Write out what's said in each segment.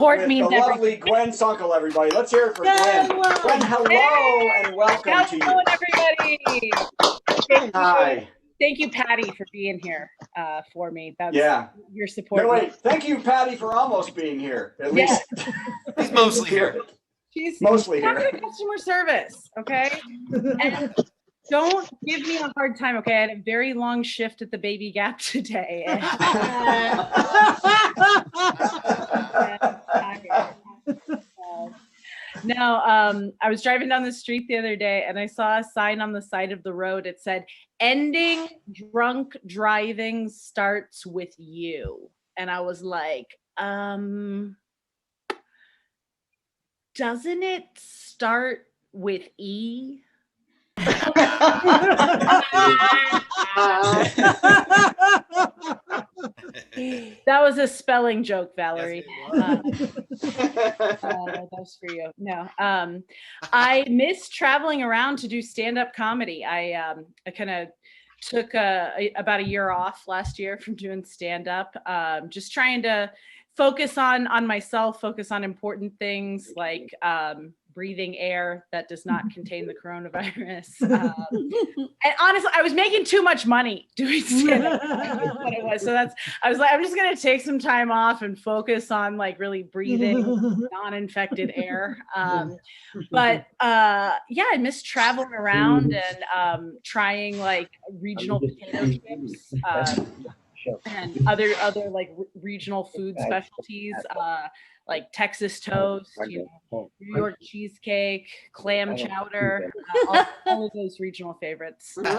Support means the lovely Gwen Sunkel, everybody. Let's hear it for Gwen. Gwen, hello and welcome to you. Hello, everybody. Hi. Thank you, Patty, for being here for me. That's your support. No, wait. Thank you, Patty, for almost being here. At least. He's mostly here. She's mostly here. Customer service, okay? And don't give me a hard time, okay? I had a very long shift at the Baby Gap today. I was driving down the street the other day and I saw a sign on the side of the road. It said, "Ending drunk driving starts with you." And I was like, doesn't it start with E? That was a spelling joke, Valerie. That was for you. No, I miss traveling around to do stand-up comedy. I kind of took about a year off last year from doing stand-up, just trying to focus on myself, focus on important things like breathing air that does not contain the coronavirus. And honestly, I was making too much money doing stand-up. What it was. So I was like, I'm just gonna take some time off and focus on like really breathing non-infected air. But I miss traveling around and trying like regional potato chips. And other like regional food specialties, like Texas toast, New York cheesecake, clam chowder, all of those regional favorites. But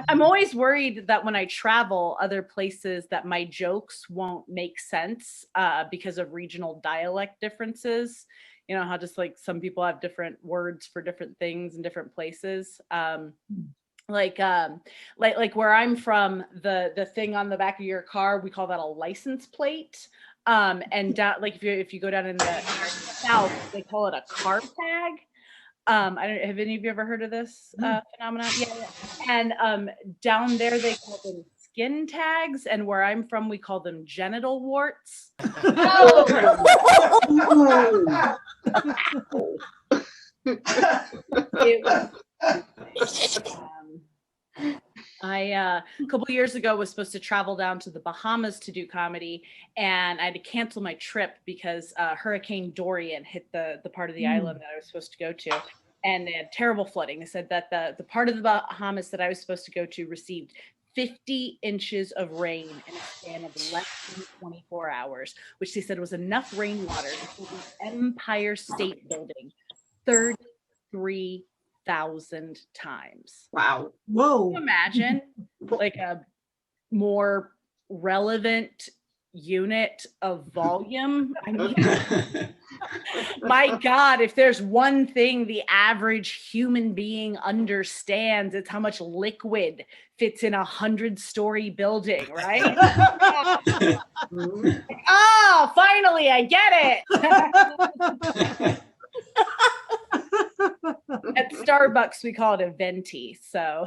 I'm always worried that when I travel other places that my jokes won't make sense because of regional dialect differences. You know how just like some people have different words for different things in different places. Like where I'm from, the thing on the back of your car, we call that a license plate. And down, like if you go down in the south, they call it a car tag. I don't have any of you ever heard of this phenomenon? Yeah. And down there they call them skin tags, and where I'm from, we call them genital warts. A couple of years ago was supposed to travel down to the Bahamas to do comedy, and I had to cancel my trip because Hurricane Dorian hit the part of the island that I was supposed to go to, and they had terrible flooding. They said that the part of the Bahamas that I was supposed to go to received 50 inches of rain in a span of less than 24 hours, which they said was enough rainwater to fill the Empire State Building 33,000 times. Wow. Whoa. Can you imagine like a more relevant unit of volume? I mean, my God, if there's one thing the average human being understands, it's how much liquid fits in a 100-story building, right? Oh, finally, I get it. At Starbucks, we call it a venti. So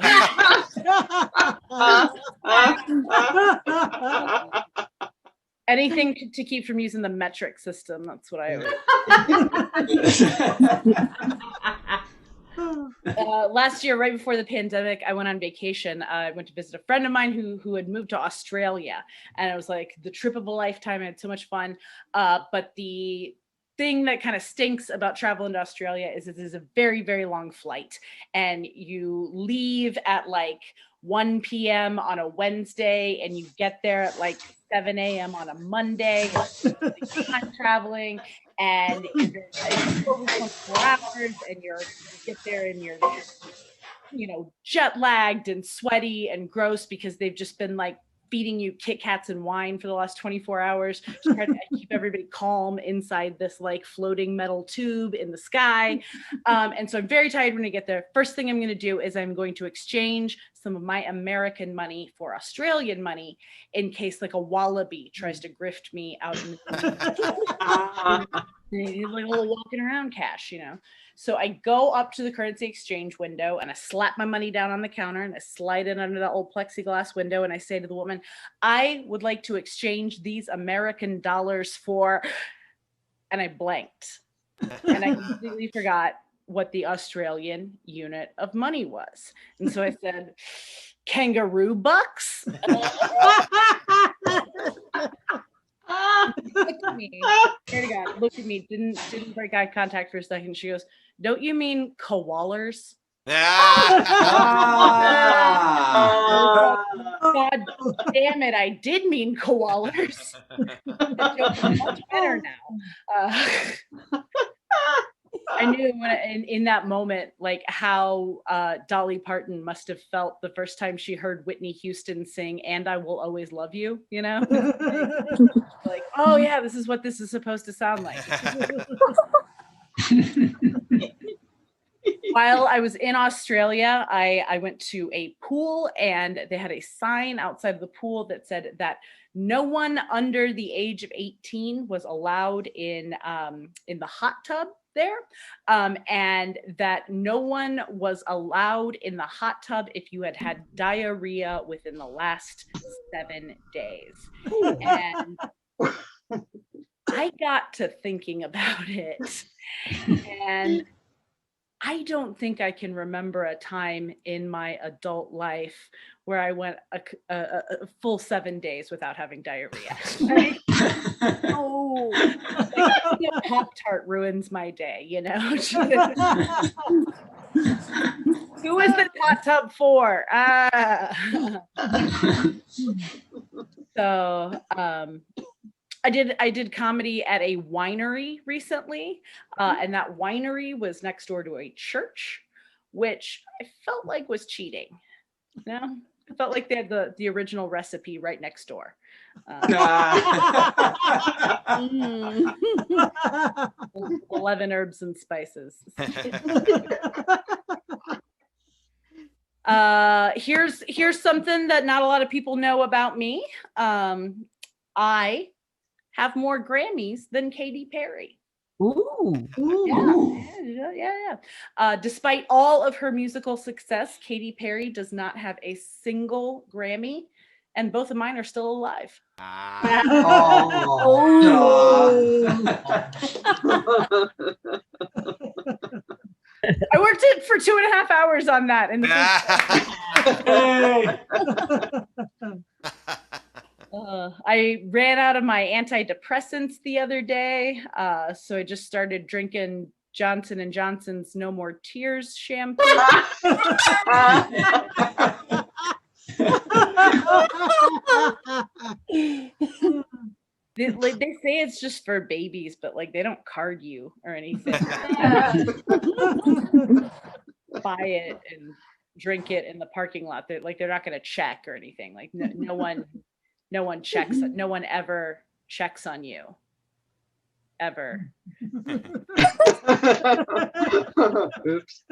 anything to keep from using the metric system. That's what I always. Last year, right before the pandemic, I went on vacation. I went to visit a friend of mine who had moved to Australia, and it was like the trip of a lifetime. I had so much fun. But the thing that kind of stinks about traveling to Australia is it is a very, very long flight, and you leave at like 1 p.m. on a Wednesday and you get there at like 7 a.m. on a Monday. Time traveling, and you're over 24 hours, and you get there and you're jet lagged and sweaty and gross because they've just been like feeding you Kit Kats and wine for the last 24 hours to try to keep everybody calm inside this like floating metal tube in the sky. And so I'm very tired when I get there. First thing I'm going to do is I'm going to exchange some of my American money for Australian money in case like a wallaby tries to grift me out in the like a little walking around cash, So I go up to the currency exchange window and I slap my money down on the counter and I slide it under the old plexiglass window and I say to the woman, I would like to exchange these American dollars for, and I blanked. And I completely forgot what the Australian unit of money was. And so I said, kangaroo bucks? Looked at me, swear to God, looked at me, didn't break eye contact for a second. She goes, don't you mean koalas? God damn it, I did mean koalas. The joke is much better now. I knew in that moment, like how Dolly Parton must have felt the first time she heard Whitney Houston sing "And I Will Always Love You," like, oh yeah, this is what this is supposed to sound like. While I was in Australia, I went to a pool and they had a sign outside of the pool that said that no one under the age of 18 was allowed in the hot tub there, and that no one was allowed in the hot tub if you had diarrhea within the last 7 days. And I got to thinking about it, and I don't think I can remember a time in my adult life where I went a full 7 days without having diarrhea. Oh, like, Pop-Tart ruins my day, Who is the hot tub for? So I did comedy at a winery recently, and that winery was next door to a church, which I felt like was cheating. I felt like they had the original recipe right next door. 11 herbs and spices. Here's something that not a lot of people know about me. I have more Grammys than Katy Perry. Ooh. Yeah. Despite all of her musical success, Katy Perry does not have a single Grammy, and both of mine are still alive. Oh. I worked it for 2.5 hours on that, and I ran out of my antidepressants the other day, so I just started drinking Johnson & Johnson's No More Tears shampoo. They say it's just for babies, but like they don't card you or anything. Buy it and drink it in the parking lot. They're not going to check or anything. Like no one checks. No one ever checks on you. Ever. Oops.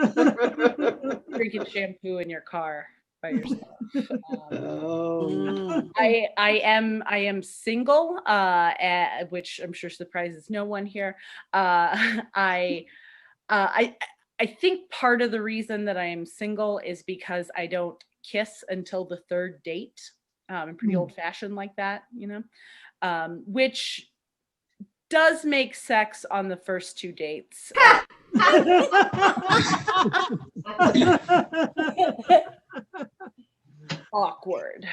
Drinking shampoo in your car by yourself. I am single, which I'm sure surprises no one here. I think part of the reason that I am single is because I don't kiss until the third date. I'm pretty old-fashioned like that, which does make sex on the first 2 dates. Awkward.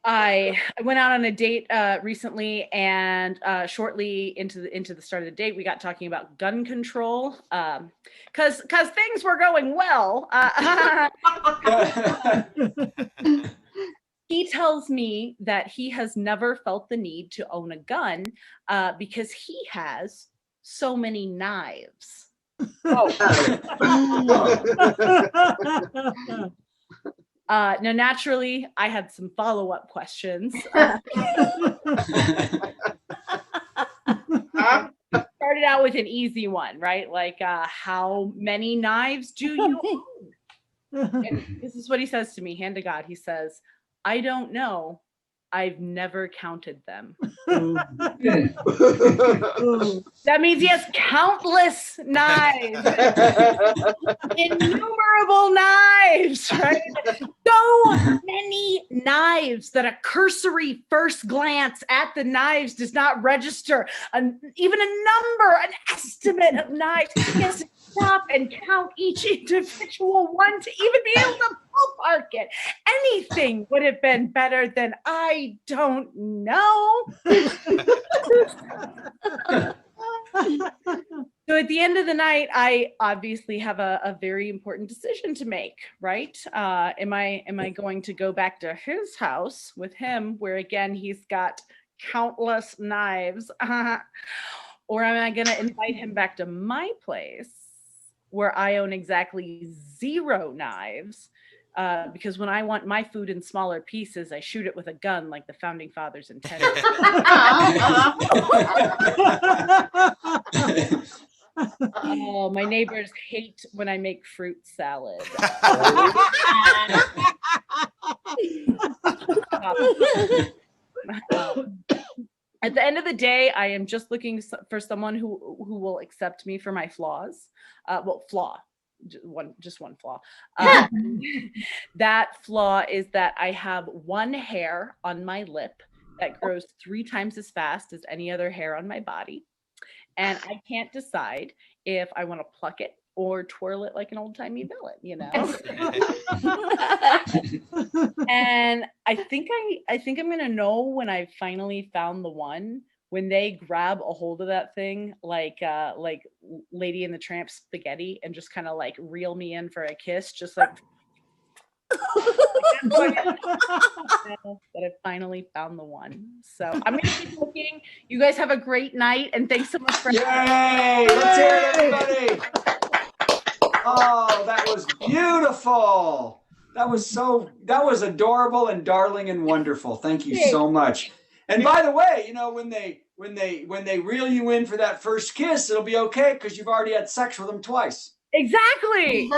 I went out on a date recently, and shortly into the start of the date, we got talking about gun control, because things were going well. He tells me that he has never felt the need to own a gun because he has so many knives. Now, naturally, I had some follow-up questions. Started out with an easy one, right? Like, how many knives do you own? And this is what he says to me, hand to God. He says, I don't know. I've never counted them. Ooh. That means he has countless knives, innumerable knives, right? So many knives that a cursory first glance at the knives does not register even a number, an estimate of knives. He has to stop and count each individual one to even be able to ballpark it. Anything would have been better than I don't know. So at the end of the night, I obviously have a very important decision to make, right? Am I going to go back to his house with him, where again he's got countless knives, or am I going to invite him back to my place, where I own exactly 0 knives? Because when I want my food in smaller pieces, I shoot it with a gun like the founding fathers intended. Oh, my neighbors hate when I make fruit salad. At the end of the day, I am just looking for someone who will accept me for my flaws. Just one flaw. That flaw is that I have one hair on my lip that grows 3 times as fast as any other hair on my body. And I can't decide if I want to pluck it or twirl it like an old-timey villain, you know? And I think I'm gonna know when I finally found the one, when they grab a hold of that thing like Lady and the Tramp spaghetti and just kind of like reel me in for a kiss, just like that I finally found the one. So I'm gonna keep looking. You guys have a great night, and thanks so much for Yay! Let's hear it, everybody. Oh, that was beautiful. That was adorable and darling and wonderful. Thank you so much. And by the way, you know, when they reel you in for that first kiss, it'll be okay because you've already had sex with them twice. Exactly.